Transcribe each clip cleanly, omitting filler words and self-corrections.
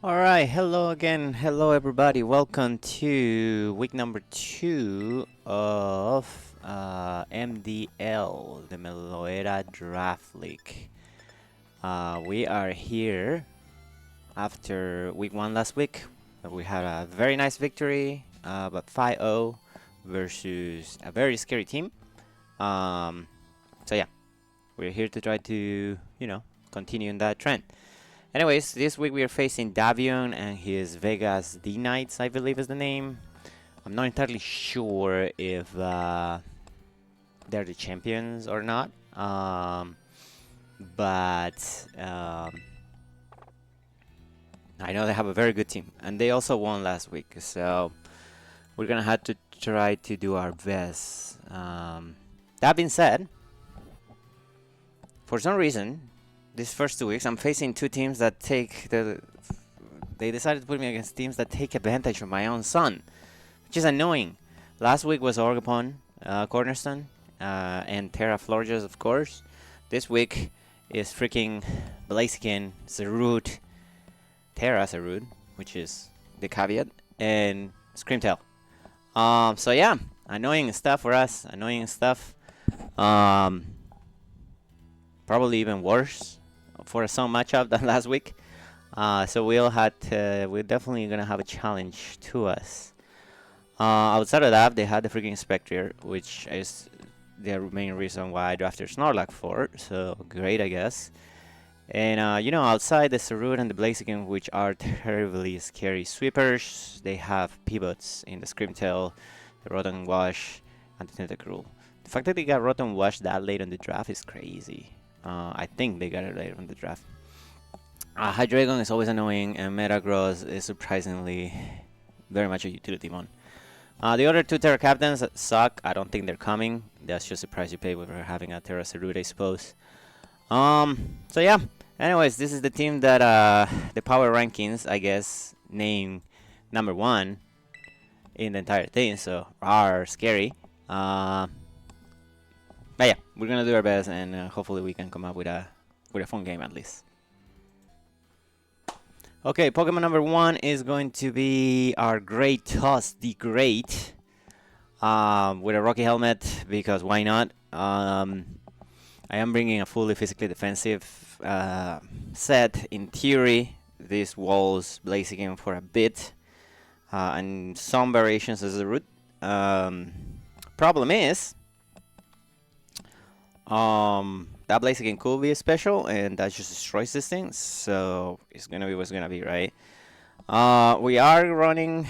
Alright, hello again. Hello everybody. Welcome to week number 2 of MDL, the Meloera Draft League. We are here after week 1 last week. We had a very nice victory, but 5-0 versus a very scary team. So yeah, we're here to try to, continue in that trend. Anyways, this week we are facing Davion and his Vegas D-Nites, I believe is the name. I'm not entirely sure if they're the champions or not. But I know they have a very good team. And they also won last week. So we're going to have to try to do our best. That being said, for some reason, these first 2 weeks, I'm facing two teams that they decided to put me against teams that take advantage of my own son, which is annoying. Last week was Orgapon, Cornerstone, and TERA Florges, of course. This week is freaking Blaziken, Zerud, TERA Zerud, which is the caveat, and Screamtail. So yeah, annoying stuff for us, annoying stuff. Probably even worse for a Sun matchup than last week. So we're definitely gonna have a challenge to us. Outside of that, they had the freaking Spectre, which is the main reason why I drafted Snorlax for. So great, I guess. And outside the Sarud and the Blaziken, which are terribly scary sweepers, they have pivots in the Screamtail, the Rotom Wash, and the Tentacruel. The fact that they got Rotom Wash that late on the draft is crazy. I think they got it later in the draft. Hydreigon is always annoying, and Metagross is surprisingly very much a utility mon. The other two Terra Captains suck. I don't think they're coming. That's just a price you pay for having a Terra Cerude, I suppose. So yeah. Anyways, this is the team that the power rankings, I guess, named number 1 in the entire thing. So are scary. But yeah, we're gonna do our best, and hopefully we can come up with a fun game at least. Okay, Pokemon number 1 is going to be our Great Toss, the Great, with a Rocky helmet, because why not? I am bringing a fully physically defensive set. In theory, this walls Blaziken for a bit, and some variations as a root. Problem is, that Blaziken could be a special, and that just destroys this thing, so it's gonna be what's gonna be, right? We are running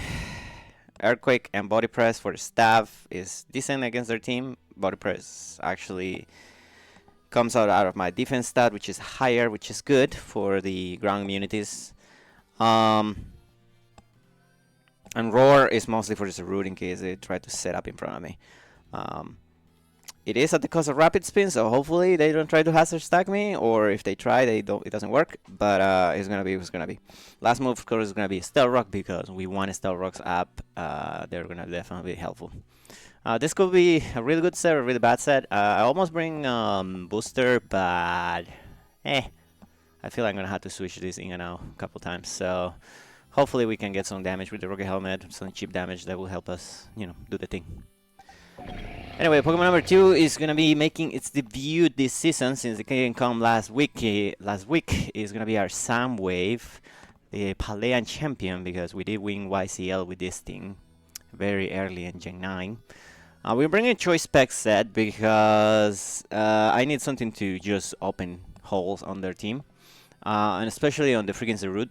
Earthquake and Body Press for the staff. Is decent against their team. Body Press actually comes out of my defense stat, which is higher, which is good for the ground immunities. And Roar is mostly for just a root in case they try to set up in front of me. It is at the cost of rapid spin, so hopefully they don't try to hazard stack me, or if they try, it doesn't work. But it's gonna be what's gonna be. Last move, of course, is gonna be Stealth Rock, because we want Stealth Rocks up. They're gonna definitely be helpful. This could be a really good set or a really bad set. I almost bring Booster, but I feel like I'm gonna have to switch this in and out a couple times. So hopefully we can get some damage with the Rocket Helmet, some cheap damage that will help us, do the thing. Anyway, Pokemon number 2 is gonna be making its debut this season, since it didn't come last week. Last week is gonna be our Soundwave, the Palean champion, because we did win YCL with this thing very early in Gen 9. We're bringing a Choice Spec set because I need something to just open holes on their team, and especially on the freaking Zerud,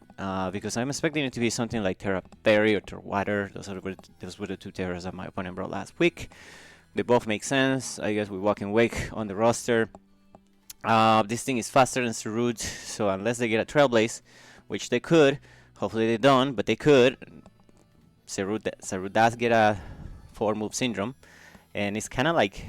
because I'm expecting it to be something like Terra Fairy or Terra Water. Those were the two Terras that my opponent brought last week. They both make sense. I guess we walk in wake on the roster. This thing is faster than Zerud, so unless they get a Trailblaze, which they could, hopefully they don't, but they could. Zerud does get a 4-move syndrome, and it's kind of like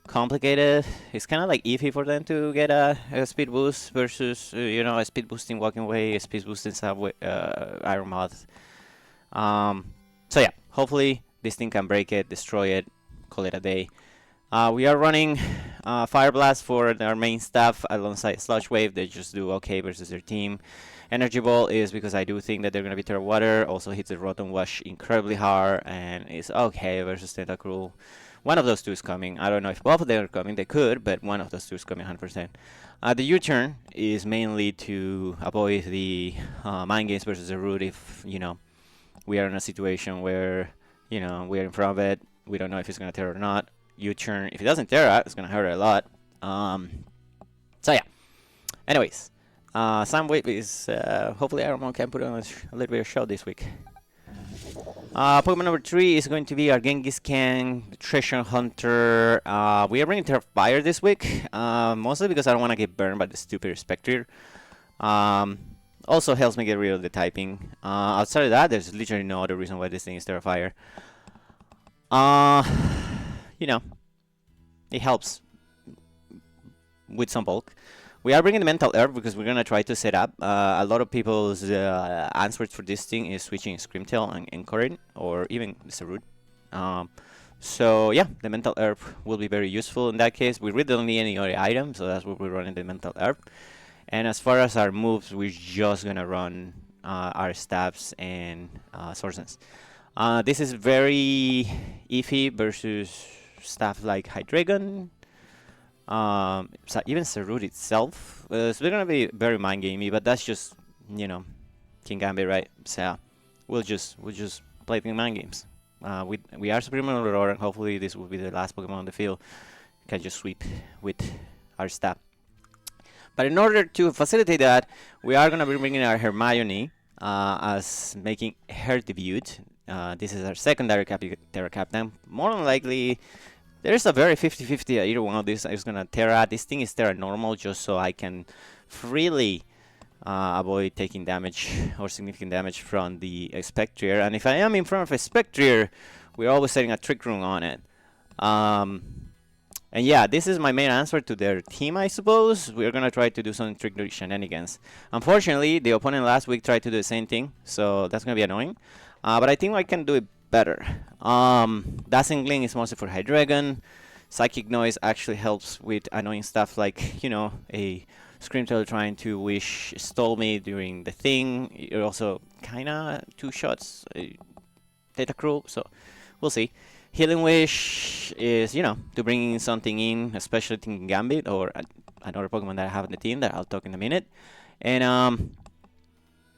complicated. It's kind of like iffy for them to get a speed boost versus a speed boosting Walking Away, a speed boosting Iron Moth. So yeah, hopefully this thing can break it, destroy it, call it a day. We are running Fire Blast for their main stuff alongside Sludge Wave. They just do okay versus their team. Energy Ball is because I do think that they're going to be TERA Water. Also hits the Rotom Wash incredibly hard and is okay versus Tentacruel. One of those two is coming. I don't know if both of them are coming. They could, but one of those two is coming 100%. The U-turn is mainly to avoid the mind games versus the root if, you know, we are in a situation where, you know, we're in front of it. We don't know if it's going to TERA or not. U-turn, if it doesn't TERA, it's going to hurt a lot. So yeah. Anyways, Soundwave is, hopefully Aramon can put on a little bit of show this week. Pokemon number 3 is going to be our Genghis Khan, the Treasure Hunter. We are bringing TERA Fire this week, mostly because I don't want to get burned by the stupid Spectre. Also helps me get rid of the typing. Outside of that, there's literally no other reason why this thing is TERA Fire. You know, it helps with some bulk. We are bringing the Mental Herb because we're going to try to set up. A lot of people's answers for this thing is switching Screamtail and Encorin, or even Sarut. So yeah, the Mental Herb will be very useful in that case. We really don't need any other item, so that's what we're running the Mental Herb. And as far as our moves, we're just going to run our stabs and Swordsons. This is very iffy versus stuff like Hydreigon. So even Sarut itself, so they're gonna be very mind gamey, but that's just, you know, KINGAMBIT, right? So we'll just play the mind games. We are Supreme Aurora, and hopefully this will be the last Pokemon on the field. Can just sweep with our stab. But in order to facilitate that, we are gonna be bringing our Hermione as making her debut. This is our secondary TERA captain. More than likely, there's a very 50-50 that either one of these is going to TERA. This thing is TERA normal just so I can freely avoid taking damage or significant damage from the Spectre. And if I am in front of a Spectre, we're always setting a Trick Room on it. And yeah, this is my main answer to their team, I suppose. We're going to try to do some Trick Room shenanigans. Unfortunately, the opponent last week tried to do the same thing, so that's going to be annoying. But I think I can do it better. Dazzling Gleam is mostly for Hydreigon. Psychic Noise actually helps with annoying stuff like, you know, a Screamtail trying to wish stole me during the thing. It also kinda two shots Tentacruel, so we'll see. Healing Wish is, you know, to bring in something in, especially KINGAMBIT or another Pokemon that I have in the team that I'll talk in a minute. And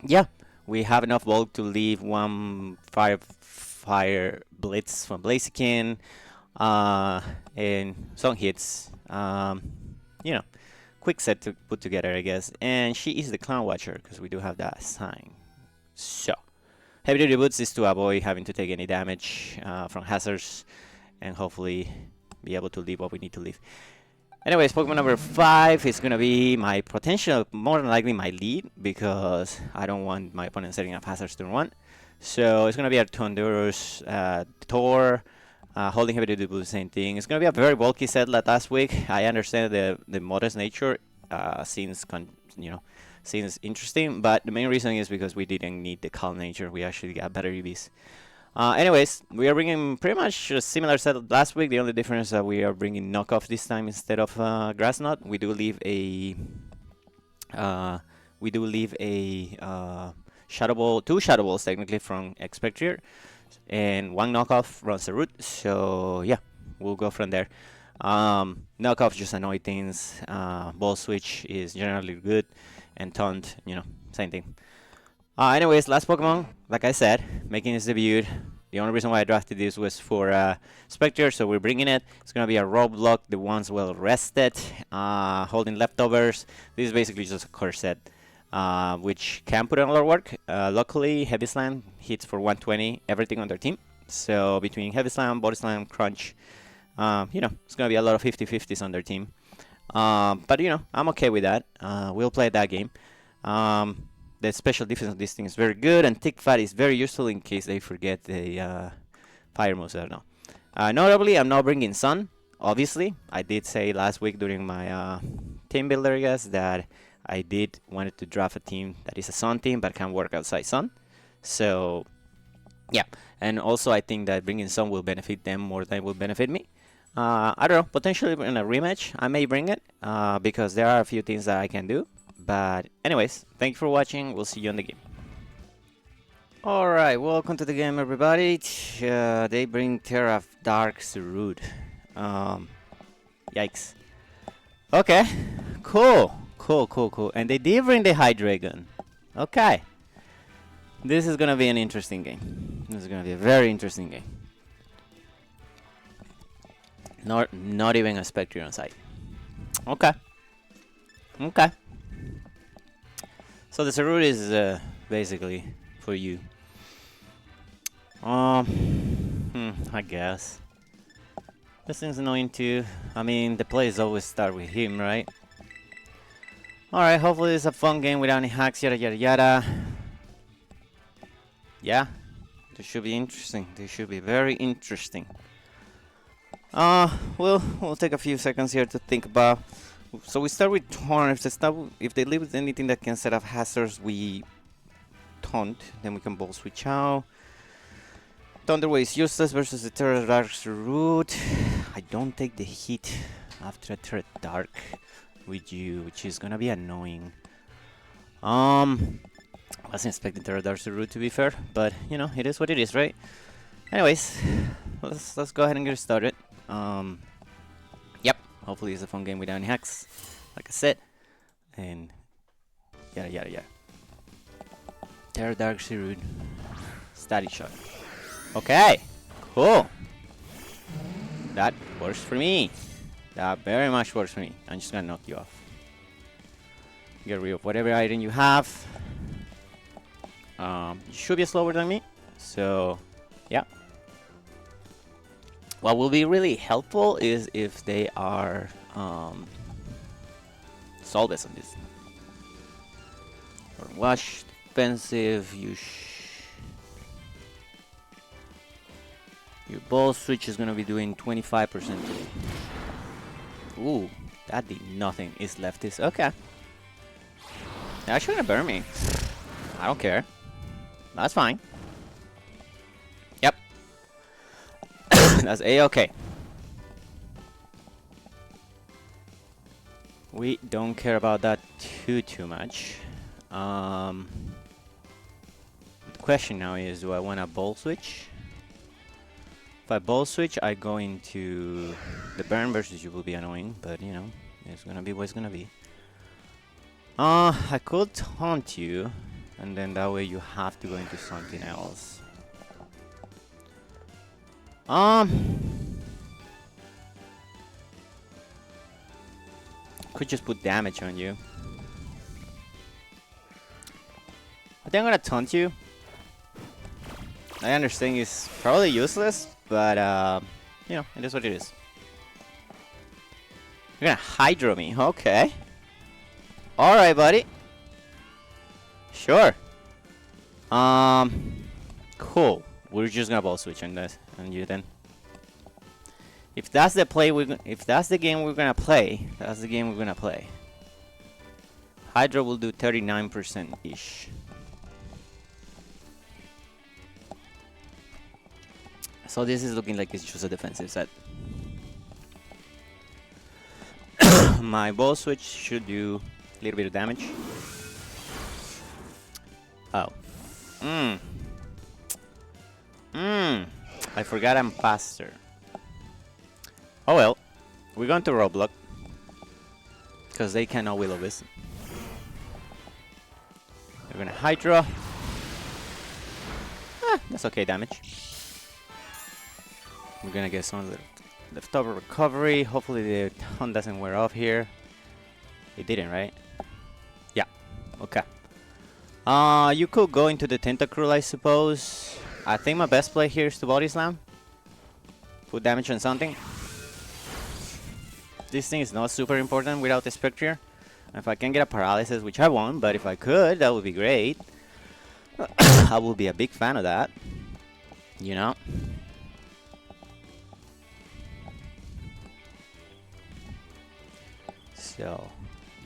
yeah, we have enough bulk to leave one Fire Blitz from Blaziken, and some hits. You know, quick set to put together, I guess. And she is the Clown Watcher because we do have that sign. So, Heavy Duty Boots is to avoid having to take any damage from hazards, and hopefully be able to leave what we need to leave. Anyways, Pokemon number 5 is going to be my potential, more than likely my lead, because I don't want my opponent setting up hazards turn 1. So it's going to be a Thundurus, Thor, holding Heavy Duty Boots, same thing. It's going to be a very bulky set like last week. I understand the modest nature seems interesting, but the main reason is because we didn't need the calm nature. We actually got better EVs. Anyways, we are bringing pretty much a similar set last week. The only difference is that we are bringing knockoff this time instead of Grass Knot. We do leave a Shadow Ball, 2 Shadow Balls technically from Expectrier, and 1 knockoff from Sarut. So yeah, we'll go from there. Knockoff just annoy things. Ball Switch is generally good, and Taunt, you know, same thing. Anyways, last Pokemon, like I said, making its debut. The only reason why I drafted this was for Spectre, so we're bringing it. It's going to be a Roblox, the ones well rested, holding leftovers. This is basically just a core set, which can put in a lot of work. Luckily, Heavy Slam hits for 120 everything on their team. So between Heavy Slam, Body Slam, Crunch, you know, it's going to be a lot of 50-50s on their team. But, you know, I'm okay with that. We'll play that game. The special defense of this thing is very good, and Tick Fat is very useful in case they forget the fire moves. I don't know. Notably, I'm not bringing Sun. Obviously, I did say last week during my team builder, I guess, that I did wanted to draft a team that is a Sun team but can work outside Sun. So, yeah. And also, I think that bringing Sun will benefit them more than it will benefit me. I don't know, potentially in a rematch, I may bring it, because there are a few things that I can do. But anyways, thank you for watching. We'll see you in the game. Alright, welcome to the game, everybody. They bring TERA Dark Surud. Yikes. Okay, cool. And they did bring the Hydreigon. Okay. This is gonna be an interesting game. This is gonna be a very interesting game. Not even a Spectre on site. Okay. So the Surud is basically for you. I guess. This thing's annoying too. I mean, the plays always start with him, right? Alright, hopefully it's a fun game without any hacks, yada yada yada. Yeah, this should be interesting. This should be very interesting. We'll take a few seconds here to think about. So we start with Torn. If they leave with anything that can set up hazards, we taunt. Then we can ball switch out. Thunderwave is useless versus the TERA Dark Root. I don't take the hit after a TERA Dark with you, which is gonna be annoying. I wasn't expecting TERA Dark Root, to be fair, but you know, it is what it is, right? Anyways, let's go ahead and get started. Yep, hopefully it's a fun game without any hacks, like I said, and yada yada yada. TERA Dark Root, Static Shock. Okay, cool. That works for me. That very much works for me. I'm just gonna knock you off. Get rid of whatever item you have. You should be slower than me, so yeah. What will be really helpful is if they are Solves on this. Or Wash defensive. Your ball switch is gonna be doing 25%. Ooh, that did nothing. It's leftist. Okay. They're actually gonna burn me. I don't care. That's fine. Yep. That's A-okay. We don't care about that too much. The question now is, do I want a ball switch? If I ball switch, I go into the burn versus you will be annoying, but you know, it's gonna be what it's gonna be. I could taunt you, and then that way you have to go into something else. Could just put damage on you. I think I'm gonna taunt you. I understand it's probably useless, but you know, it is what it is. You're gonna Hydro me, okay. Alright, buddy. Sure. Cool. We're just gonna ball switch on this, and you then. If that's the play, if that's the game we're gonna play, that's the game we're gonna play. Hydro will do 39% ish. So this is looking like it's just a defensive set. My ball switch should do a little bit of damage. Oh. I forgot I'm faster. Oh well. We're going to Roblox. Because they cannot Will-O-Wisp. They're gonna Hydra. That's okay damage. We're gonna get some leftover recovery. Hopefully the hunt doesn't wear off here. It didn't, right? Yeah. Okay. You could go into the Tentacruel, I suppose. I think my best play here is to Body Slam. Put damage on something. This thing is not super important without the Spectre. If I can get a Paralysis, which I won't, but if I could, that would be great. I will be a big fan of that. You know? So,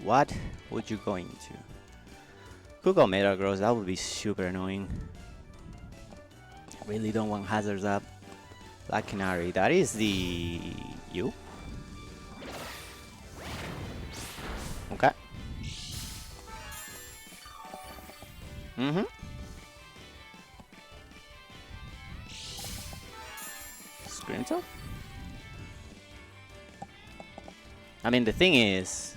what would you go into? Could go Metagross, that would be super annoying. Really don't want hazards up. Black Canary, that is the You? Okay. Mm-hmm. Screen top? I mean, the thing is,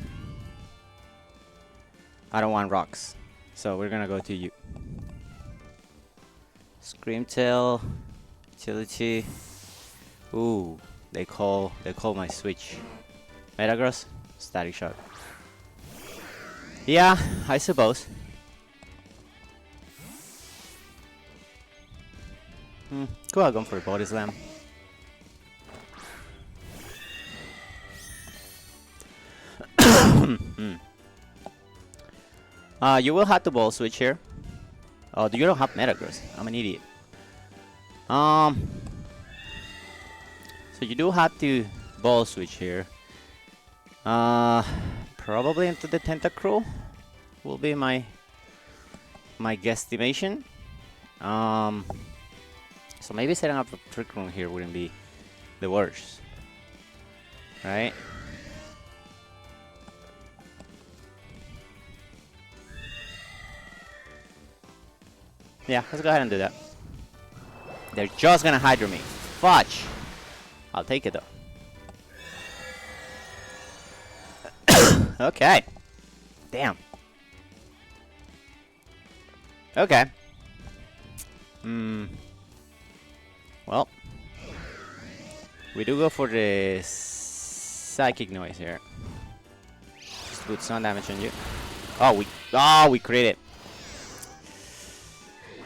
I don't want rocks, so we're gonna go to you. Screamtail, utility. Ooh, they call my switch. Metagross, Static Shock. Yeah, I suppose. Could have gone for a body slam. You will have to ball switch here. Oh, you don't have Metagross. I'm an idiot. So you do have to ball switch here. Probably into the Tentacruel will be my guesstimation. So maybe setting up a Trick Room here wouldn't be the worst, right? Yeah, let's go ahead and do that. They're just gonna Hydro me. Fudge! I'll take it though. Okay. Damn. Okay. Well. We do go for the Psychic Noise here. Just to put some damage on you. Oh, we crit it.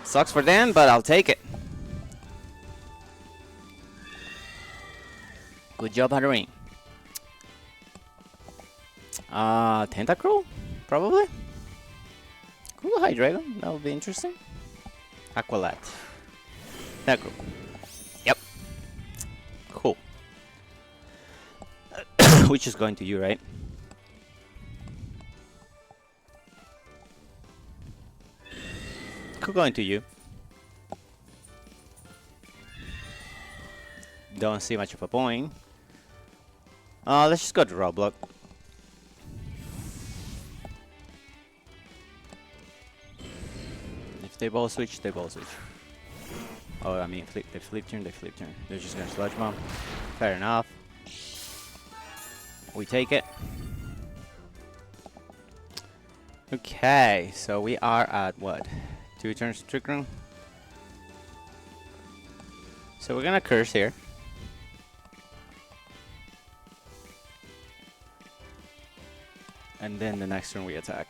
Sucks for them, but I'll take it. Good job, Haruin. Tentacruel? Probably? Cool, Hydreigon. That would be interesting. Aqualad. Tentacruel. Yep. Cool. Which is going to you, right? Could go into you. Don't see much of a point. Let's just go to Roblox. If they ball switch, they ball switch. Oh, I mean, they flip turn. They're just gonna Sludge Bomb. Fair enough. We take it. Okay, so we are at what? 2 turns Trick Room. So we're gonna curse here. And then the next turn we attack.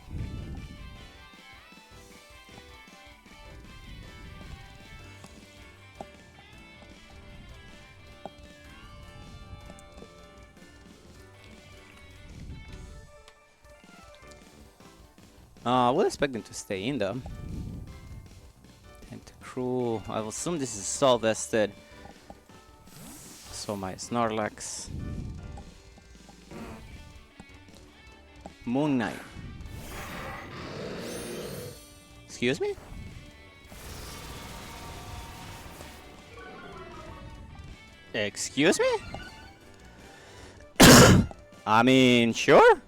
I would expect them to stay in though. Tentacruel. I will assume this is Soul Vested. So my Snorlax. Moon Knight. Excuse me? Excuse me? I mean, sure.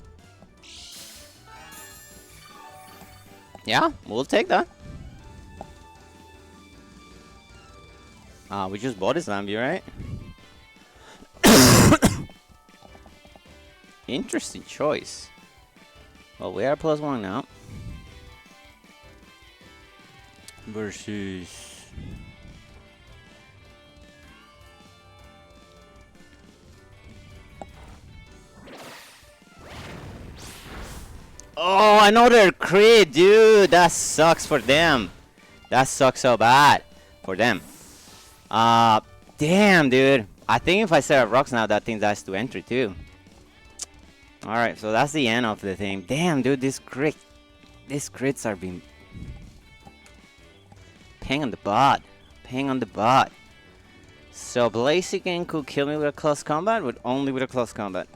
Yeah, we'll take that. We just bought his Lamby, right? Interesting choice. Well, we are +1 now. Versus... Oh, another crit, dude! That sucks for them. That sucks so bad for them. Damn, dude. I think if I set up rocks now, that thing dies to entry too. Alright, so that's the end of the thing. Damn, dude, these crits are being... Pang on the butt. Pang on the butt. So Blaziken could kill me with a close combat, but only with a close combat.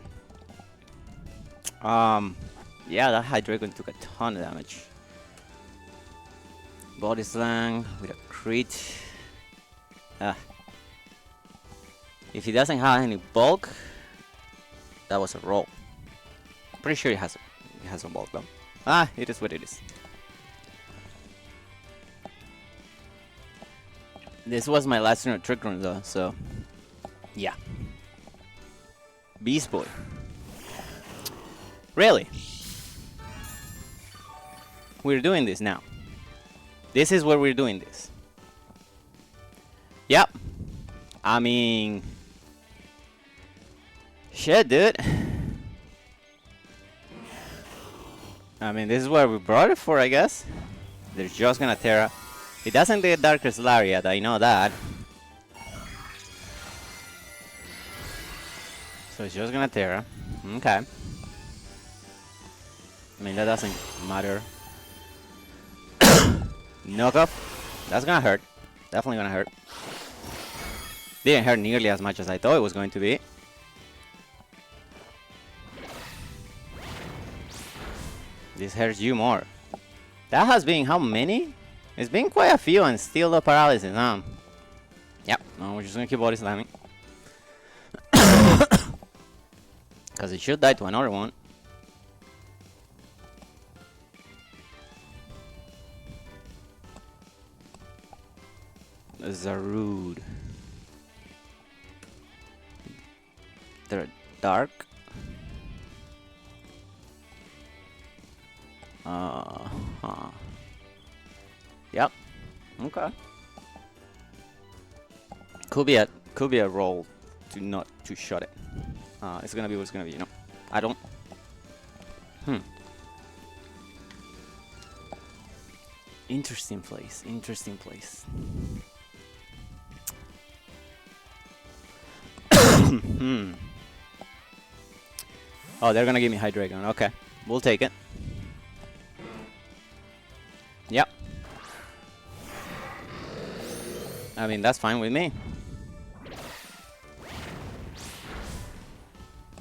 Yeah, that Hydreigon took a ton of damage. Body Slang with a crit. If he doesn't have any bulk, That was a roll. Pretty sure it has a bulk though. Ah, it is what it is. This was my last turn of Trick Room though, so yeah. Beast Boy. Really? We're doing this now. This is where we're doing this. Yep. I mean, shit, dude. I mean, this is what we brought it for, I guess. They're just gonna TERA. It doesn't get Darkest Lariat, I know that. So it's just gonna TERA. Okay. I mean, that doesn't matter. Knockoff. That's gonna hurt. Definitely gonna hurt. Didn't hurt nearly as much as I thought it was going to be. This hurts you more. That has been how many? It's been quite a few and still the paralysis, huh? Yep, no, we're just gonna keep body slamming. Because it should die to another one. Zarude. They're dark. Yep. Okay. Could be a roll to not to shut it. It's gonna be what it's gonna be, you know. I don't. Interesting place. Interesting place. Oh, they're gonna give me Hydreigon. Okay, we'll take it. Yep. I mean, that's fine with me.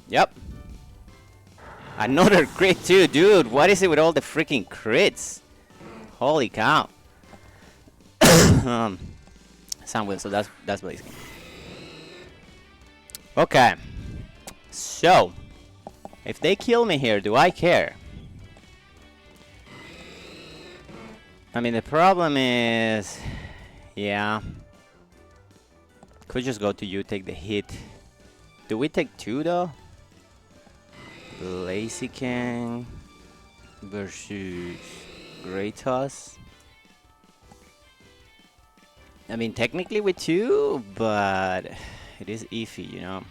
Yep. Another crit too, dude. What is it with all the freaking crits? Holy cow. Soundwave, so that's Blaziken. Okay. So, if they kill me here, do I care? I mean, the problem is, yeah. Could just go to you, take the hit. Do we take two though? Blaziken versus Greytoss. I mean, technically with two, but it is iffy, you know.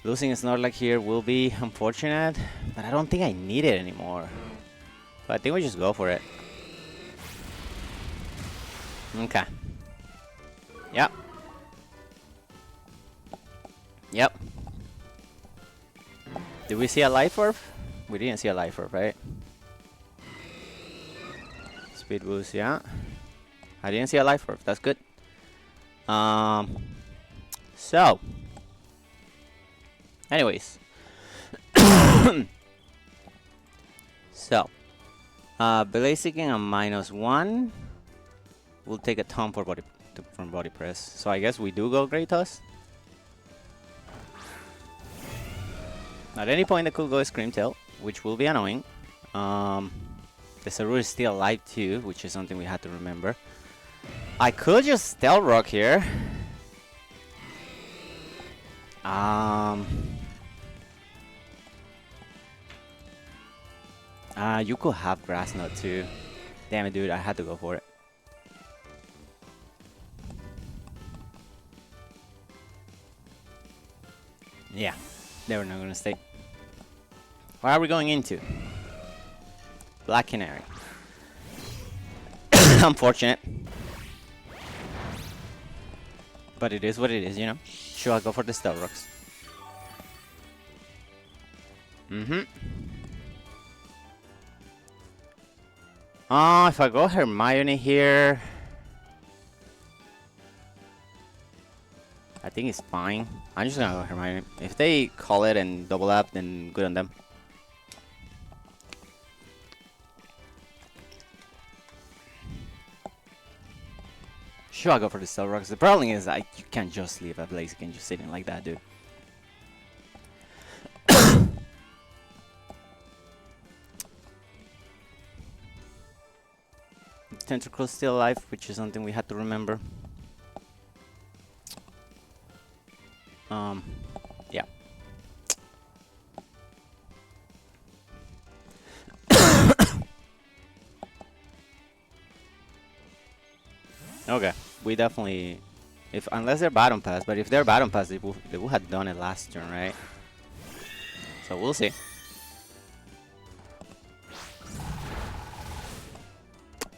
Losing a Snorlax here will be unfortunate, but I don't think I need it anymore. But I think we just go for it. Okay. Yep. Yep. Did we see a Life Orb? We didn't see a Life Orb, right? Speed boost, yeah. I didn't see a Life Orb. That's good. So. Anyways. So. Blaziken a -1. We'll take a ton for from body press. So I guess we do go Greytoss. At any point, I could go Scream Tail, which will be annoying. The Saru is still alive too, which is something we had to remember. I could just Stealth Rock here. You could have Grass Knot too. Damn it, dude, I had to go for it. Yeah, they were not gonna stay. What are we going into? Black Canary. Unfortunate. But it is what it is, you know. Sure, I'll go for the Stealth Rocks. If I go Hermione here, I think it's fine. I'm just gonna go Hermione. If they call it and double up, then good on them. Sure, I'll go for the Stealth Rocks. The problem is you can't just leave a Blaziken just sitting like that, dude. Tentacle's still alive, which is something we had to remember. Yeah. Okay, we definitely, if unless they're bottom pass, but if they're bottom pass, they would have done it last turn, right? So we'll see.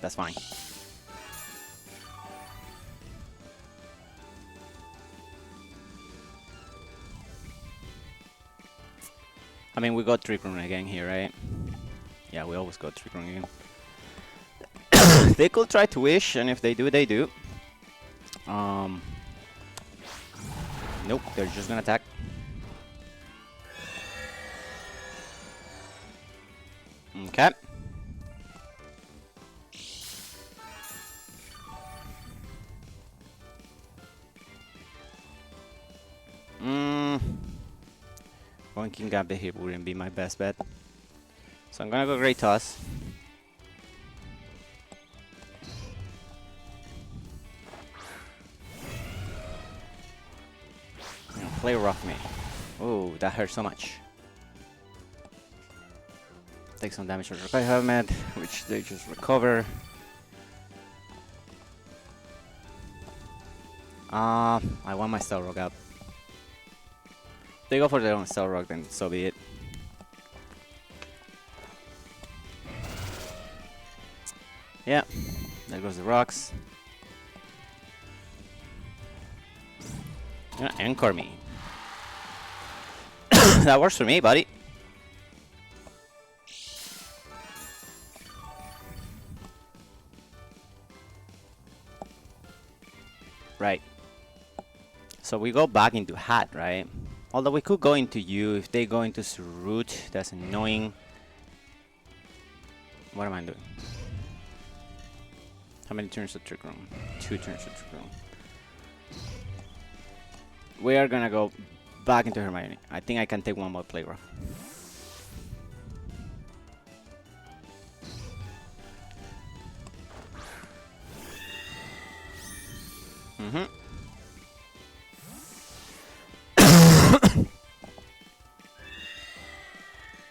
That's fine. I mean, we got Trick Room again here, right? Yeah, we always got Trick Room again. They could try to wish, and if they do, they do. Nope, they're just gonna attack. Okay. Going KINGAMBIT here wouldn't be my best bet. So I'm gonna go Great Toss. Play rough me. Oh, that hurt so much. Take some damage from Rokai Helmet, which they just recover. I want my Stealth Rock out. If they go for their own Stealth Rock, then so be it. Yeah, there goes the rocks. You're gonna anchor me. That works for me, buddy. Right. So we go back into Hat, right? Although we could go into you. If they go into Root, that's annoying. What am I doing? How many turns of Trick Room? 2 turns of Trick Room. We are gonna go back into Hermione. I think I can take one more play rough.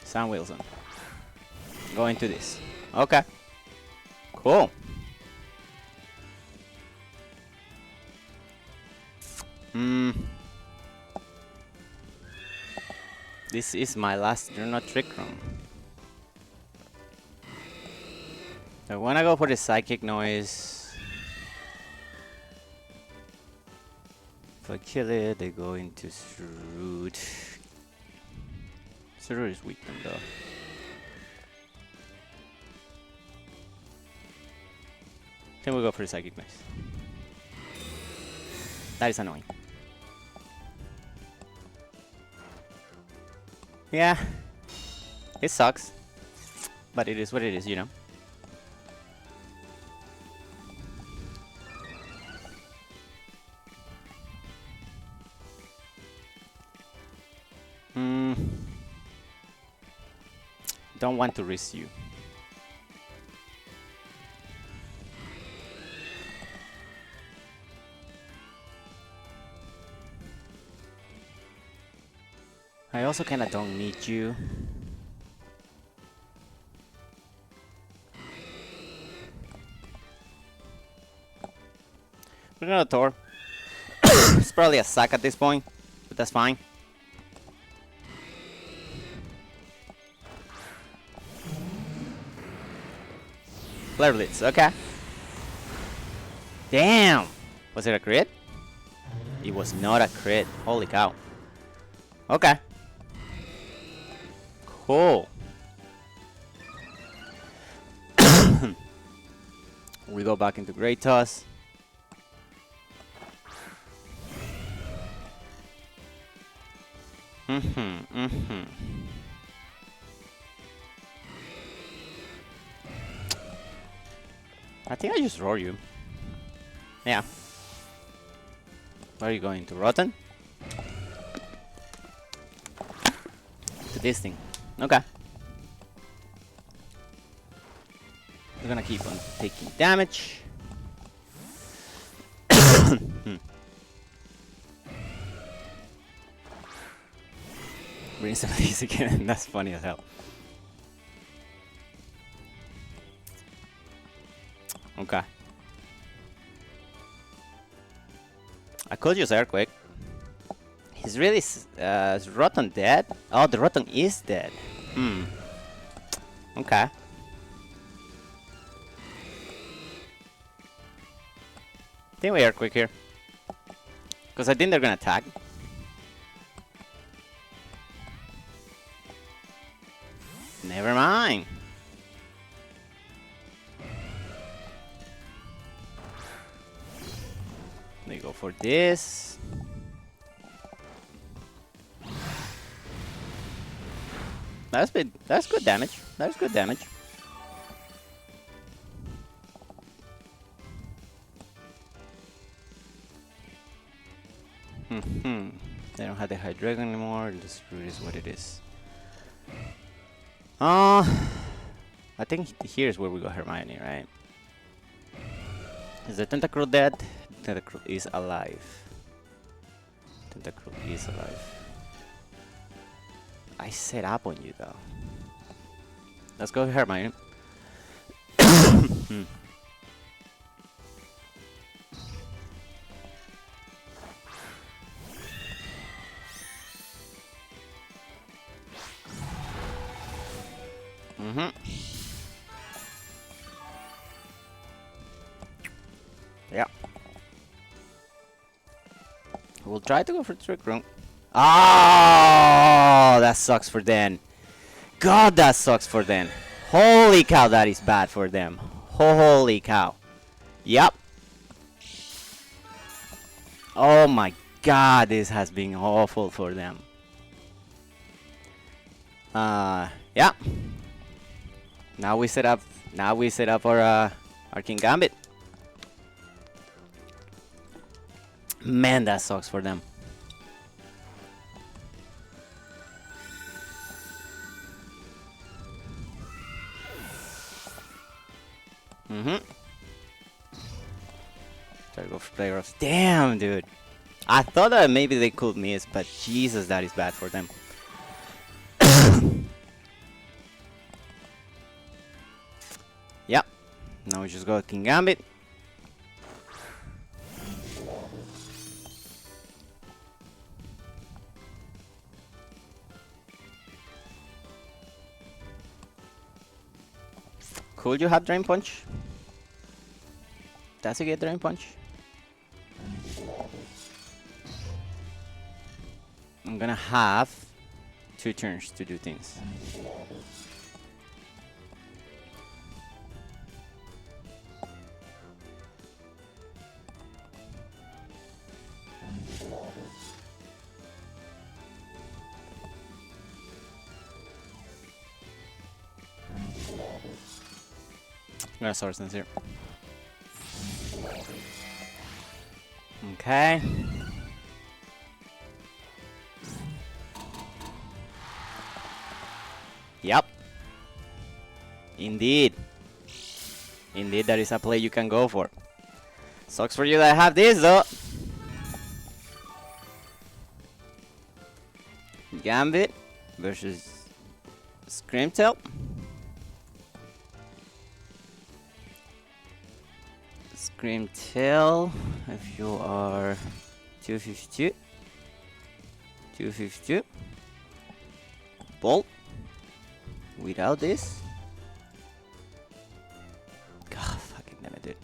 Sam Wilson. Go into this. Okay. Cool. This is my last turn of Trick Room. I wanna go for the Psychic Noise. If I kill it, they go into Root. Root is weak then though. Then we go for the Psychic Noise. That is annoying. Yeah, it sucks, but it is what it is, you know. Don't want to risk you. I also kinda don't need you. We're gonna Tor. It's probably a sack at this point, but that's fine. Flare Blitz, okay. Damn! Was it a crit? It was not a crit. Holy cow. Okay. Cool. We go back into Great Toss. I think I just roar you. Yeah. Where are you going to? Rotten? To this thing. Okay. We're gonna keep on taking damage. Bring some of these again. That's funny as hell. Okay. I could use Earthquake. He's really... is Rotom dead? Oh, the Rotom is dead. Okay. I think we Earthquake here. Because I think they're gonna attack. Never mind. They go for this. That's good damage. That's good damage. They don't have the Hydreigon anymore. This route is what it is. I think here's where we got Hermione, right? Is the Tentacruel dead? Tentacruel is alive. Tentacruel is alive. I set up on you though. Let's go Hermione. Yeah. We'll try to go for Trick Room. Oh, that sucks for them. God, that sucks for them. Holy cow, that is bad for them. Holy cow. Yep. Oh my God, this has been awful for them. Yeah. Now we set up. Now we set up our KINGAMBIT. Man, that sucks for them. Try to go for player offs. Damn, dude. I thought that maybe they could miss, but Jesus, that is bad for them. Yep. Now we just go KINGAMBIT. Could you have Drain Punch? Does he get Drain Punch? I'm gonna have 2 turns to do things. I'm gonna Swords Dance here. Okay. Yep. Indeed. Indeed, that is a play you can go for. Sucks for you that I have this though. Gambit versus Screamtail. Screamtail, if you are 252. 252. Bolt. Without this. God fucking damn it, dude.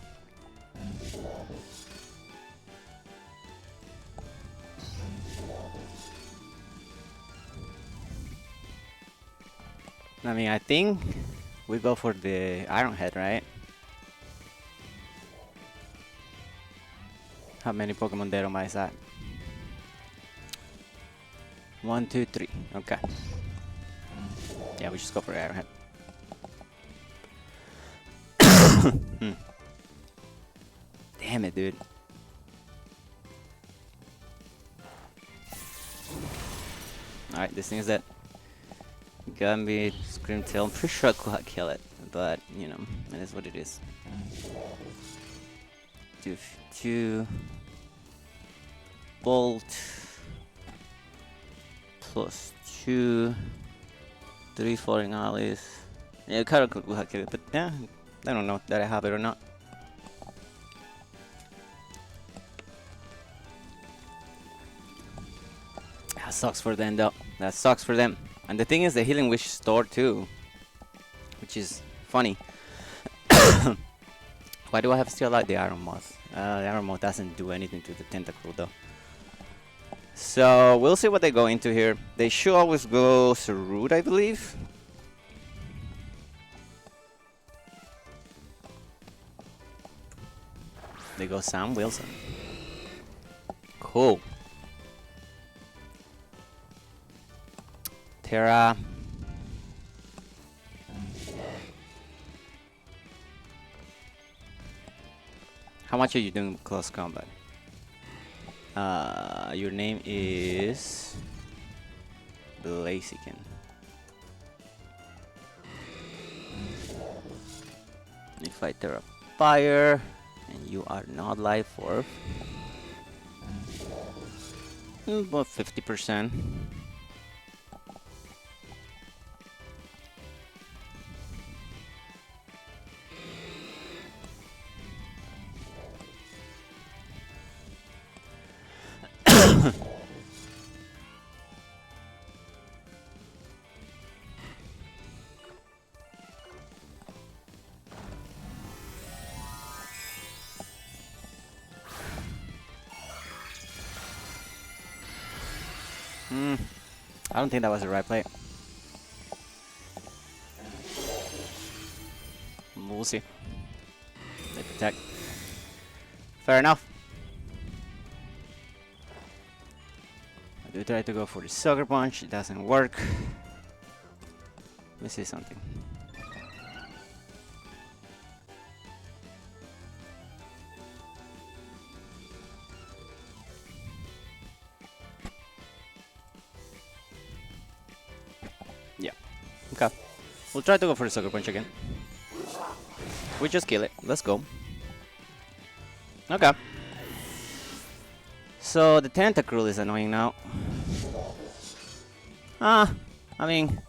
I mean, I think we go for the Iron Head, right? How many Pokemon dead on my side? 1, 2, 3. Okay. Yeah, we just go for Iron Head. Damn it, dude. Alright, this thing is dead. Gambit, Screamtail. I'm pretty sure I could kill it. but you know, it is what it is. 252 bolt plus 2, 3 falling allies. Yeah, kind of will have it, but yeah, I don't know that I have it or not. That sucks for them though. That sucks for them. And the thing is, the Healing Wish store too, which is funny. Why do I have still like the Iron Moth? The Iron Moth doesn't do anything to the Tentacruel though. So we'll see what they go into here. They should always go Root, I believe. They go Sam Wilson. Cool. TERA. How much are you doing close combat? Your name is Blaziken. If I TERA fire and you are not life orb, about 50%. I don't think that was the right play. We'll see. They protect. Fair enough. I do try to go for the Sucker Punch. It doesn't work. Let me see something. Yeah. Okay. We'll try to go for the Sucker Punch again. We just kill it. Let's go. Okay. So the Tentacruel is annoying now. I mean,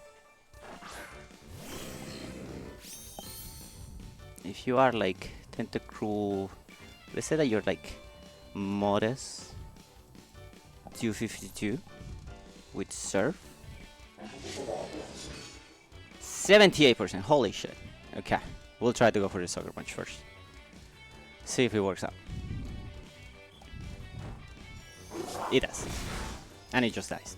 if you are like Tentacruel, let's say that you're like Modest 252 with Surf. 78%. Holy shit. Okay. We'll try to go for the Sucker Punch first. See if it works out. It does. And it just dies.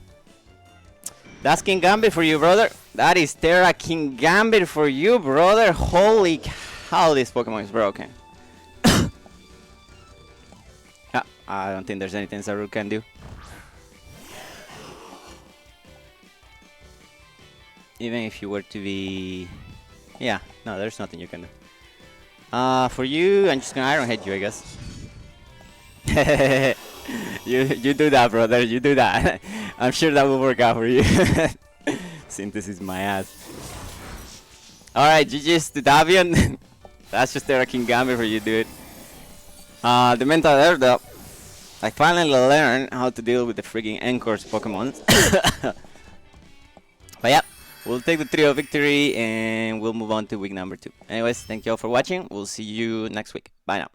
That's KINGAMBIT for you, brother. That is TERA KINGAMBIT for you, brother. Holy cow, this Pokemon is broken. I don't think there's anything Zaru can do. Even if you were to be... Yeah, no, there's nothing you can do. For you, I'm just gonna Iron Head you, I guess. you do that, brother. You do that. I'm sure that will work out for you. Synthesis my ass. Alright, GG's to Davion. That's just TERA KINGAMBIT for you, dude. The mental error though. I finally learned how to deal with the freaking Encore's Pokemon. But yeah, we'll take the 3-0 victory and we'll move on to week number 2. Anyways, thank you all for watching. We'll see you next week. Bye now.